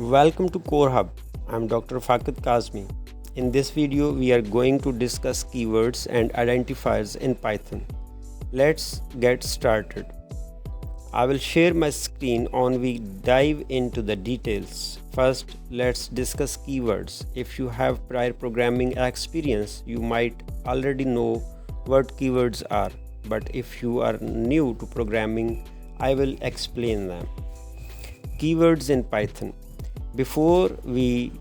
Welcome to KOREHUB. I'm Dr. Rafaqat Kazmi. In this video, we are going to discuss keywords and identifiers in Python. Let's get started. I will share my screen on we dive into the details. First, let's discuss keywords. If you have prior programming experience, you might already know what keywords are. But if you are new to programming, I will explain them. Keywords in Python. Before we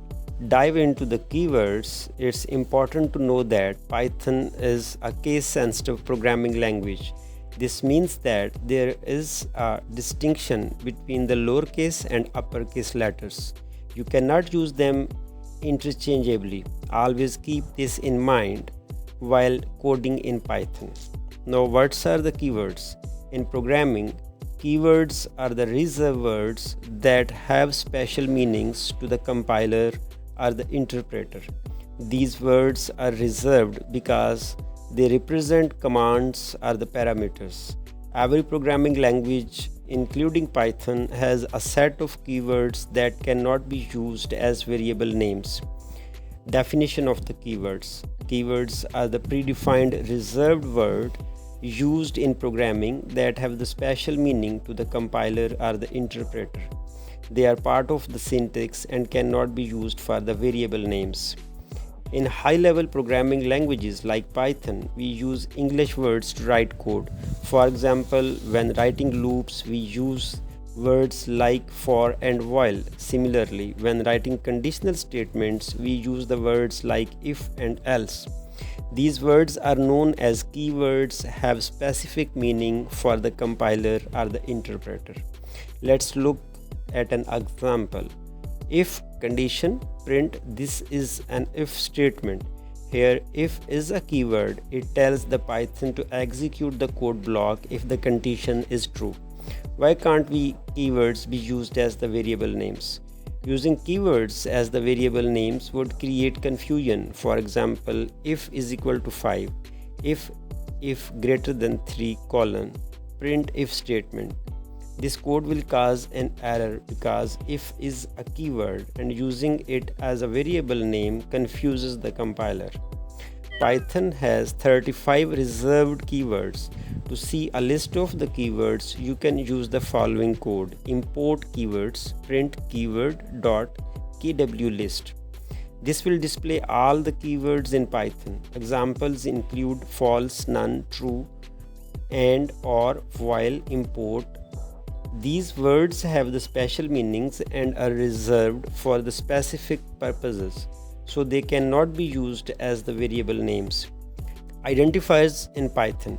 dive into the keywords, it's important to know that Python is a case-sensitive programming language. This means that there is a distinction between the lowercase and uppercase letters. You cannot use them interchangeably. Always keep this in mind while coding in Python. Now, what are the keywords? In programming, keywords are the reserved words that have special meanings to the compiler or the interpreter. These words are reserved because they represent commands or the parameters. Every programming language, including Python, has a set of keywords that cannot be used as variable names. Definition of the keywords. Keywords are the predefined reserved word used in programming that have the special meaning to the compiler or the interpreter. They are part of the syntax and cannot be used for the variable names. In high-level programming languages like Python, we use English words to write code. For example, when writing loops, we use words like for and while. Similarly, when writing conditional statements, we use the words like if and else. These words are known as keywords, have specific meaning for the compiler or the interpreter. Let's look at an example. If condition print, this is an if statement. Here if is a keyword. It tells the Python to execute the code block if the condition is true. Why can't keywords be used as the variable names? Using keywords as the variable names would create confusion. For example, if is equal to 5, if greater than 3 : print if statement. This code will cause an error because if is a keyword and using it as a variable name confuses the compiler. Python has 35 reserved keywords. To see a list of the keywords, you can use the following code: import keywords, print keyword.kwlist. This will display all the keywords in Python. Examples include false, none, true, and, or, while, import. These words have the special meanings and are reserved for the specific purposes, so they cannot be used as the variable names. Identifiers in Python.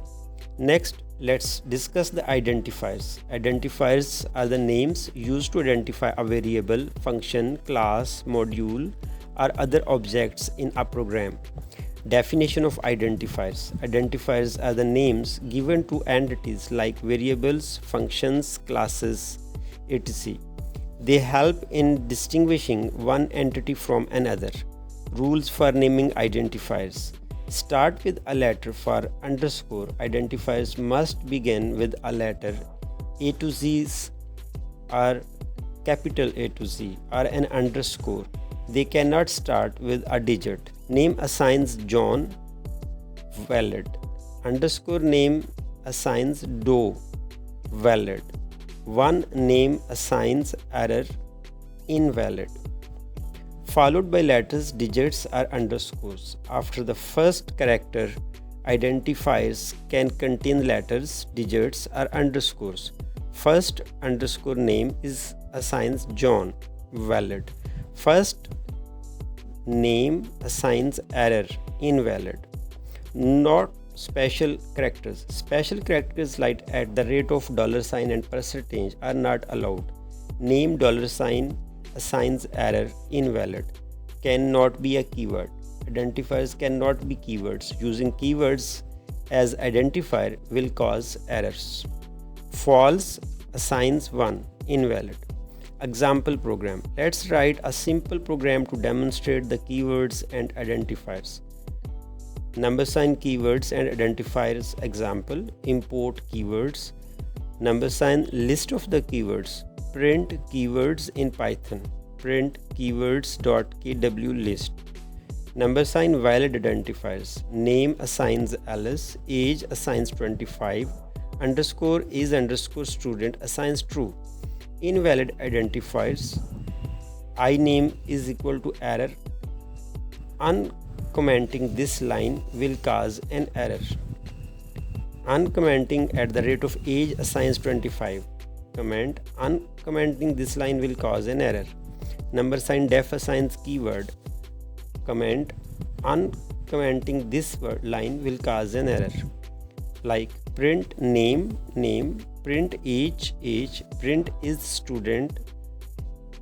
Next, let's discuss the identifiers. Identifiers are the names used to identify a variable, function, class, module, or other objects in a program. Definition of identifiers. Identifiers are the names given to entities like variables, functions, classes, etc. They help in distinguishing one entity from another. Rules for naming identifiers. Start with a letter for underscore. Identifiers must begin with a letter. A to Z's are capital A to Z or an underscore. They cannot start with a digit. Name assigns John, valid. Underscore name assigns Doe, valid. One name assigns error, invalid. Followed by letters, digits, or underscores. After the first character, identifiers can contain letters, digits, or underscores. First underscore name is assigns John, valid. First name assigns error, invalid. Not special characters. Special characters like at the rate of $sign and percentage are not allowed. Name $sign assigns error, invalid. Cannot be a keyword. Identifiers cannot be keywords. Using keywords as identifier will cause errors. False assigns 1, invalid. Example program. Let's write a simple program to demonstrate the keywords and identifiers. Number sign keywords and identifiers. Example: import keywords. Number sign list of the keywords. Print keywords in Python. print keywords.kw list. Number sign valid identifiers. Name assigns Alice, age assigns 25, underscore is underscore student assigns true. Invalid identifiers. I name is equal to error. Uncommenting this line will cause an error. Uncommenting at the rate of age assigns 25. Comment. Uncommenting this line will cause an error. Number sign def assigns keyword. Comment. Uncommenting this line will cause an error. Like print name, print age, print is student.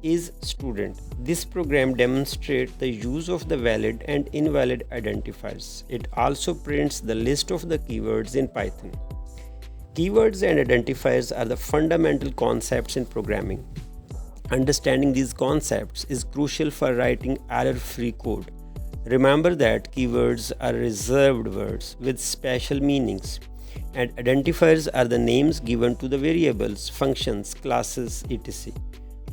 This program demonstrates the use of the valid and invalid identifiers. It also prints the list of the keywords in Python. Keywords and identifiers are the fundamental concepts in programming. Understanding these concepts is crucial for writing error-free code. Remember that keywords are reserved words with special meanings, and identifiers are the names given to the variables, functions, classes, etc.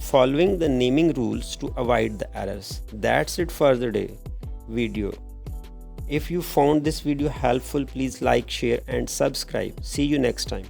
Following the naming rules to avoid the errors. That's it for the day video. If you found this video helpful, please like, share and subscribe. See you next time.